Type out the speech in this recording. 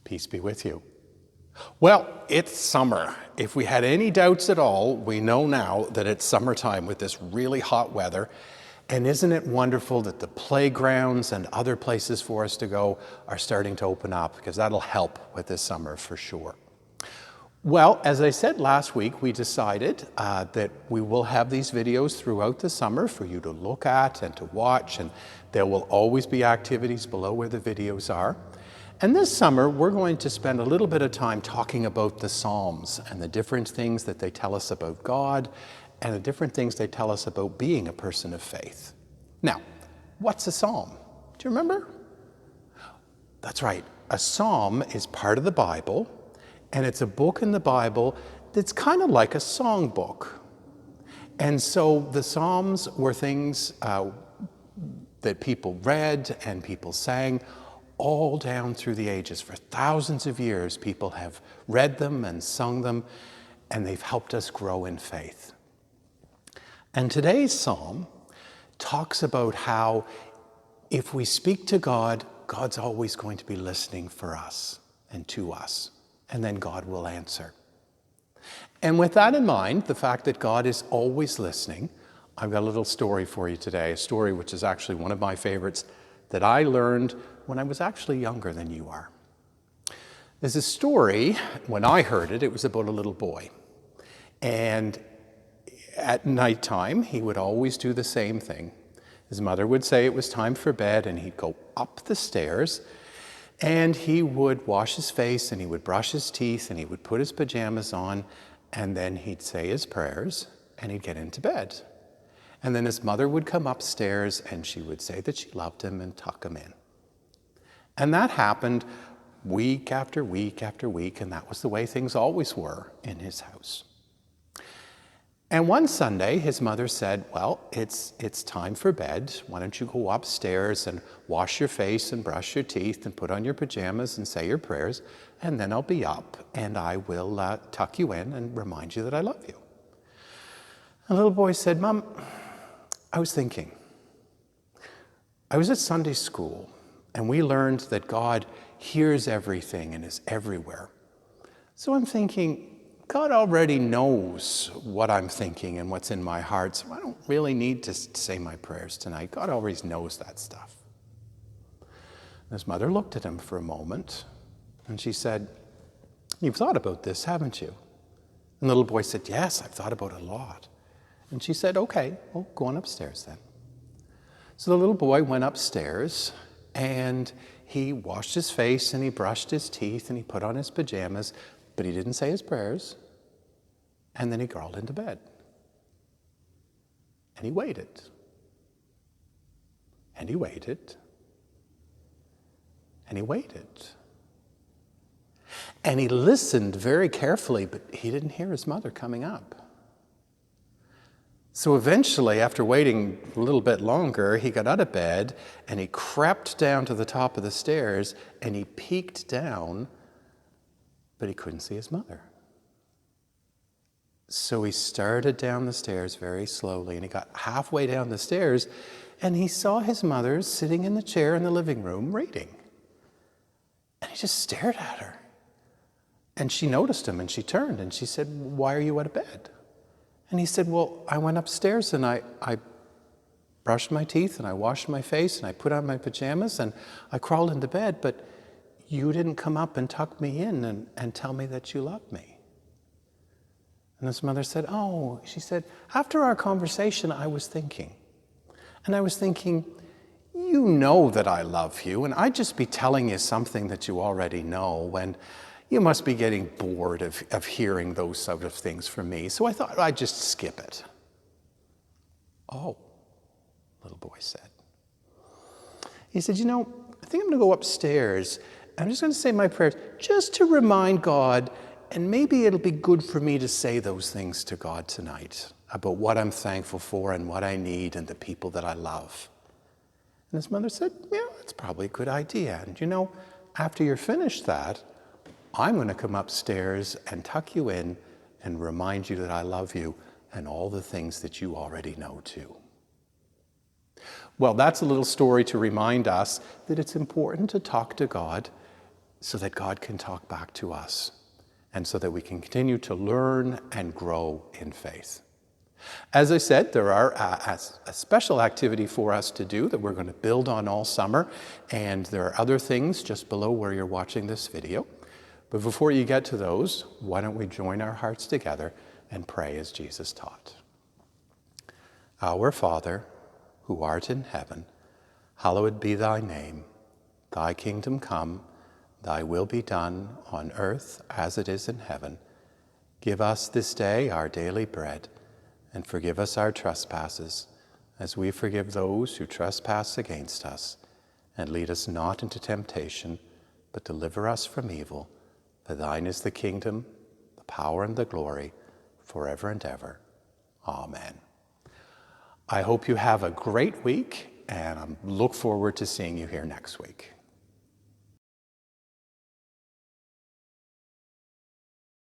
Peace be with you. Well, it's summer. If we had any doubts at all, we know now that it's summertime with this really hot weather. And isn't it wonderful that the playgrounds and other places for us to go are starting to open up, because that'll help with this summer for sure. Well, as I said last week, we decided that we will have these videos throughout the summer for you to look at and to watch, and there will always be activities below where the videos are. And this summer, we're going to spend a little bit of time talking about the Psalms and the different things that they tell us about God and the different things they tell us about being a person of faith. Now, what's a psalm? Do you remember? That's right. A psalm is part of the Bible, and it's a book in the Bible that's kind of like a songbook. And so the Psalms were things that people read and people sang all down through the ages. For thousands of years, people have read them and sung them, and they've helped us grow in faith. And today's psalm talks about how if we speak to God, God's always going to be listening for us and to us, and then God will answer. And with that in mind, the fact that God is always listening, I've got a little story for you today, a story which is actually one of my favorites that I learned when I was actually younger than you are. There's a story, when I heard it, it was about a little boy. And at nighttime, he would always do the same thing. His mother would say it was time for bed, and he'd go up the stairs, and he would wash his face, and he would brush his teeth, and he would put his pajamas on, and then he'd say his prayers, and he'd get into bed. And then his mother would come upstairs, and she would say that she loved him and tuck him in. And that happened week after week after week, and that was the way things always were in his house. And one Sunday, his mother said, well, it's time for bed. Why don't you go upstairs and wash your face and brush your teeth and put on your pajamas and say your prayers, and then I'll be up and I will tuck you in and remind you that I love you. The little boy said, Mom, I was thinking. I was at Sunday school, and we learned that God hears everything and is everywhere. So I'm thinking, God already knows what I'm thinking and what's in my heart, so I don't really need to say my prayers tonight. God always knows that stuff. And his mother looked at him for a moment, and she said, you've thought about this, haven't you? And the little boy said, yes, I've thought about it a lot. And she said, okay, well, go on upstairs then. So the little boy went upstairs, and he washed his face, and he brushed his teeth, and he put on his pajamas, but he didn't say his prayers. And then he crawled into bed. And he waited. And he waited. And he waited. And he listened very carefully, but he didn't hear his mother coming up. So eventually, after waiting a little bit longer, he got out of bed and he crept down to the top of the stairs and he peeked down, but he couldn't see his mother. So he started down the stairs very slowly, and he got halfway down the stairs and he saw his mother sitting in the chair in the living room reading. And he just stared at her. And she noticed him and she turned and she said, why are you out of bed? And he said, well, I went upstairs and I brushed my teeth and I washed my face and I put on my pajamas and I crawled into bed, but you didn't come up and tuck me in and tell me that you loved me. And his mother said, oh, she said, after our conversation, I was thinking. And I was thinking, you know that I love you, and I'd just be telling you something that you already know when you must be getting bored of hearing those sort of things from me. So I thought I'd just skip it. Oh, little boy said. He said, you know, I think I'm going to go upstairs. I'm just going to say my prayers just to remind God, and maybe it'll be good for me to say those things to God tonight about what I'm thankful for and what I need and the people that I love. And his mother said, yeah, that's probably a good idea. And you know, after you're finished that, I'm going to come upstairs and tuck you in and remind you that I love you and all the things that you already know too. Well, that's a little story to remind us that it's important to talk to God so that God can talk back to us and so that we can continue to learn and grow in faith. As I said, there are a special activity for us to do that we're going to build on all summer, and there are other things just below where you're watching this video. But before you get to those, why don't we join our hearts together and pray as Jesus taught. Our Father, who art in heaven, hallowed be thy name. Thy kingdom come, thy will be done on earth as it is in heaven. Give us this day our daily bread, and forgive us our trespasses, as we forgive those who trespass against us. And lead us not into temptation, but deliver us from evil. For thine is the kingdom, the power, and the glory, forever and ever. Amen. I hope you have a great week, and I look forward to seeing you here next week.